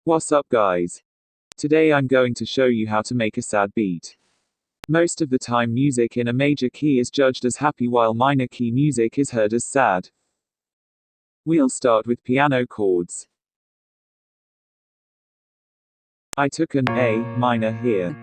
What's up guys? Today I'm going to show you how to make a sad beat. Most of the time music in a major key is judged as happy while minor key music is heard as sad. We'll start with piano chords. I took an A minor here.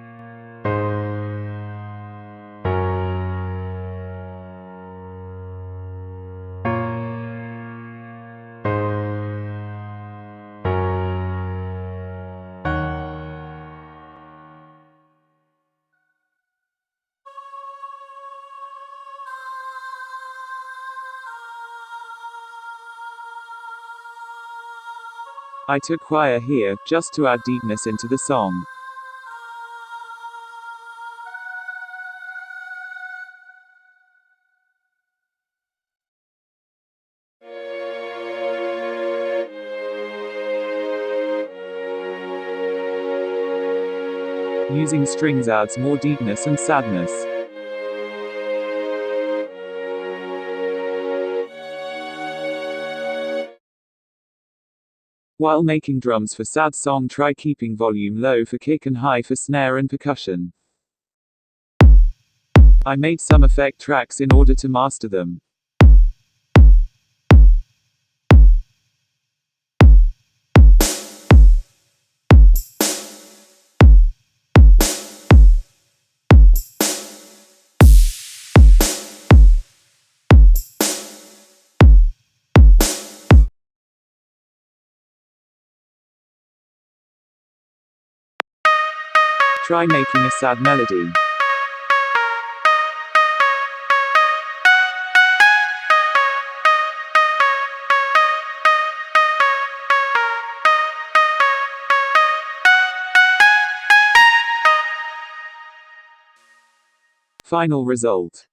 I took choir here, just to add deepness into the song. Using strings adds more deepness and sadness. While making drums for sad song, try keeping volume low for kick and high for snare and percussion. I made some effect tracks in order to master them. Try making a sad melody. Final result.